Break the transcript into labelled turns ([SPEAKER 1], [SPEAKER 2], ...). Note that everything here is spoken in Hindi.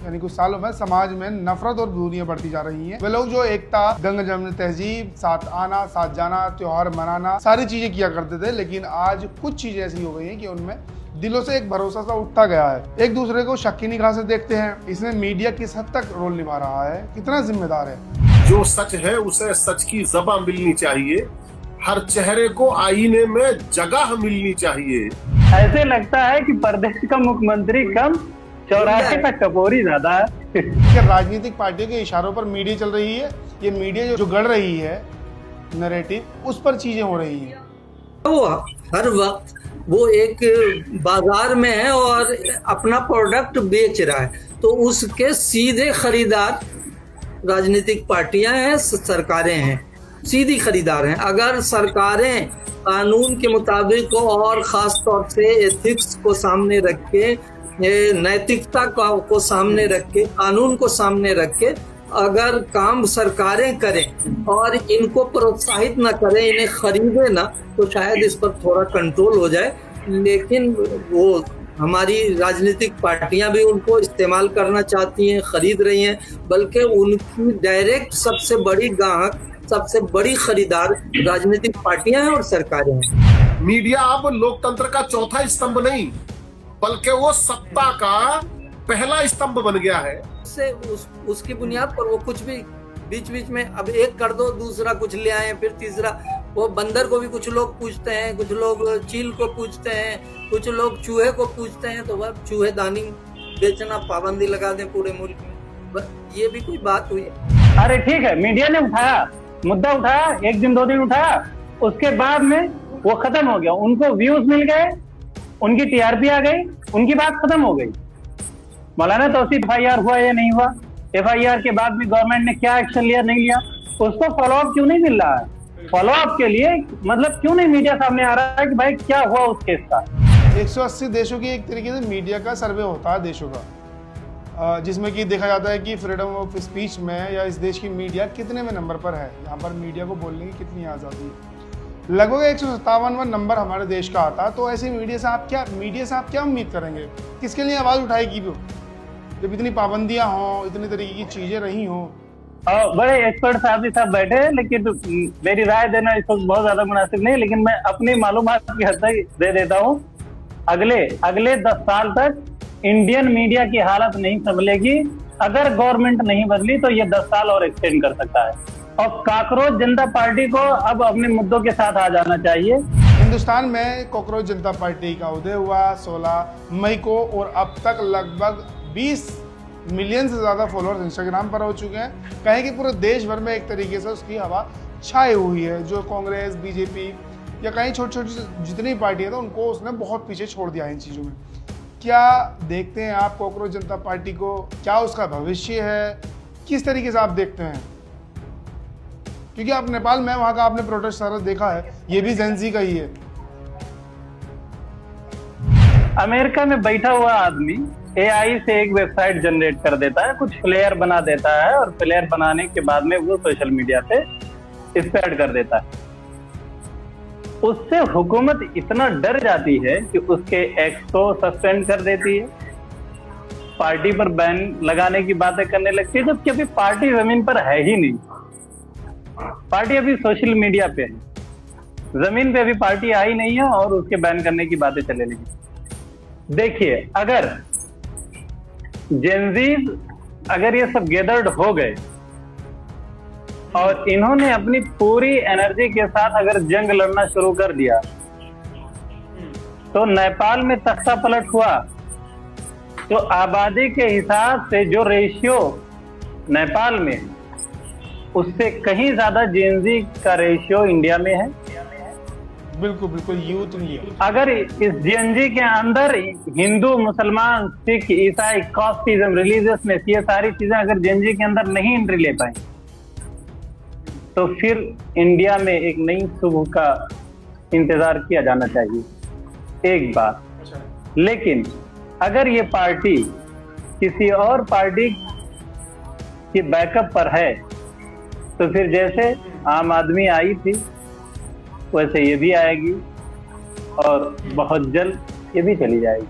[SPEAKER 1] यानी कुछ सालों में समाज में नफरत और दूरियां बढ़ती जा रही हैं। वे लोग जो एकता, गंगा जमुनी तहजीब, साथ आना, साथ जाना, त्योहार मनाना, सारी चीजें किया करते थे, लेकिन आज कुछ चीजें ऐसी हो गई हैं कि उनमें दिलों से एक भरोसा सा उठता गया है। एक दूसरे को शक की निगाह से देखते हैं। इसमें मीडिया किस हद तक रोल निभा रहा है, कितना जिम्मेदार है?
[SPEAKER 2] जो सच है उसे सच की ज़बां मिलनी चाहिए, हर चेहरे को आईने में जगह मिलनी चाहिए।
[SPEAKER 3] ऐसे लगता है कि प्रदेश का मुख्यमंत्री कम, चौराहे का टपोरी ज्यादा है।
[SPEAKER 1] राजनीतिक पार्टियों के इशारों पर मीडिया चल रही है। ये मीडिया जो गढ़ रही है नैरेटिव, उस पर चीजें हो रही हैं।
[SPEAKER 4] वो हर वक्त वो एक बाजार में है और अपना प्रोडक्ट बेच रहा है, तो उसके सीधे खरीदार राजनीतिक पार्टियां हैं, सरकारें हैं, सीधी खरीदार हैं। अगर सरकारें कानून के मुताबिक और ख़ास तौर से एथिक्स को सामने रख के, नैतिकता को सामने रख के, कानून को सामने रख के अगर काम सरकारें करें और इनको प्रोत्साहित ना करें, इन्हें खरीदे ना, तो शायद इस पर थोड़ा कंट्रोल हो जाए। लेकिन वो हमारी राजनीतिक पार्टियां भी उनको इस्तेमाल करना चाहती हैं, खरीद रही हैं, बल्कि उनकी डायरेक्ट सबसे बड़ी ग्राहक, सबसे बड़ी खरीदार राजनीतिक पार्टियां हैं और सरकारें हैं।
[SPEAKER 2] मीडिया अब लोकतंत्र का चौथा स्तंभ नहीं, बल्कि वो सत्ता का पहला स्तंभ बन गया है।
[SPEAKER 4] उसकी बुनियाद पर वो कुछ भी बीच बीच में, अब एक कर दो, दूसरा कुछ ले आए, फिर तीसरा। वो बंदर को भी कुछ लोग पूछते हैं, कुछ लोग चील को पूछते हैं, कुछ लोग चूहे को पूछते हैं, तो वह चूहेदानी बेचना पाबंदी लगा दें पूरे मुल्क में। ये भी कोई बात हुई?
[SPEAKER 3] अरे ठीक है, मीडिया ने उठाया, मुद्दा उठाया, एक दिन दो दिन उठाया, उसके बाद में वो खत्म हो गया। उनको व्यूज मिल गए, उनकी टीआरपी आ गई, उनकी बात खत्म हो गई। मौलाना तौसीफ FIR हुआ या नहीं हुआ, FIR के बाद में गवर्नमेंट ने क्या एक्शन लिया, नहीं लिया, उसको फॉलोअप क्यों नहीं मिल रहा है? फॉलोअप के लिए मतलब क्यों नहीं मीडिया सामने आ रहा है कि भाई क्या हुआ उस केस का?
[SPEAKER 1] 180 देशों की एक तरीके से मीडिया का सर्वे होता है देशों का, जिसमें कि देखा जाता है कि फ्रीडम ऑफ स्पीच में या इस देश की मीडिया कितने में नंबर पर है, यहाँ पर मीडिया को बोलने की कितनी आज़ादी है। लगभग 157वां नंबर हमारे देश का आता। तो ऐसी मीडिया से आप क्या उम्मीद करेंगे? किसके लिए आवाज़ उठाएगी वो, जब इतनी पाबंदियां हों, इतनी तरीके की चीजें रही हों?
[SPEAKER 3] बड़े एक्सपर्ट साहब भी सब बैठे हैं, लेकिन मेरी राय देना इस वक्त बहुत ज्यादा मुनासिब नहीं, लेकिन मैं अपनी मालूमात की हद तक दे देता हूँ। अगले 10 साल तक इंडियन मीडिया की हालत नहीं संभलेगी। अगर गवर्नमेंट नहीं बदली तो ये 10 साल और एक्सटेंड कर सकता है। और कॉकरोच जनता पार्टी को अब अपने मुद्दों के साथ आ जाना चाहिए।
[SPEAKER 1] हिंदुस्तान में कॉकरोच जनता पार्टी का उदय हुआ 16 मई को, और अब तक लगभग 20 मिलियन से ज़्यादा फॉलोअर्स इंस्टाग्राम पर हो चुके हैं। कहें कि पूरे देश भर में एक तरीके से उसकी हवा छाई हुई है। जो कांग्रेस, बीजेपी या कहीं छोटी छोटी जितनी पार्टियां थी, उनको उसने बहुत पीछे छोड़ दिया है इन चीज़ों में। क्या देखते हैं आप कॉकरोच जनता पार्टी को? क्या उसका भविष्य है? किस तरीके से आप देखते हैं? क्योंकि आप नेपाल में, वहाँ का आपने प्रोटेस्ट सारा देखा है, ये भी जेंजी का ही है।
[SPEAKER 3] अमेरिका में बैठा हुआ आदमी AI से एक वेबसाइट जनरेट कर देता है, कुछ फ्लेयर बना देता है, और फ्लेयर बनाने के बाद में वो सोशल मीडिया पे स्प्रेड कर देता है। उससे हुकूमत इतना डर जाती है कि उसके एक्स को सस्पेंड कर देती है, पार्टी पर बैन लगाने की बातें करने लगती है, जबकि अभी पार्टी जमीन पर है ही नहीं। पार्टी अभी सोशल मीडिया पे है, जमीन पे अभी पार्टी आई नहीं है, और उसके बैन करने की बातें चलने लगी। देखिए, अगर जेनजीज अगर ये सब गैदर्ड हो गए और इन्होंने अपनी पूरी एनर्जी के साथ अगर जंग लड़ना शुरू कर दिया, तो नेपाल में तख्ता पलट हुआ। तो आबादी के हिसाब से जो रेशियो नेपाल में, उससे कहीं ज्यादा जेनजी का रेशियो इंडिया में है।
[SPEAKER 1] बिल्कुल बिल्कुल, यूथ इंडिया।
[SPEAKER 3] अगर इस जेएनजी के अंदर हिंदू, मुसलमान, सिख, ईसाई, कास्टिज्म, रिलीजियसनेस, ये सारी चीजें अगर जेएनजी के अंदर नहीं एंट्री ले पाए, तो फिर इंडिया में एक नई सुबह का इंतजार किया जाना चाहिए। एक बात। लेकिन अगर ये पार्टी किसी और पार्टी की बैकअप पर है, तो फिर जैसे आम आदमी आई थी वैसे ये भी आएगी, और बहुत जल्द ये भी चली जाएगी।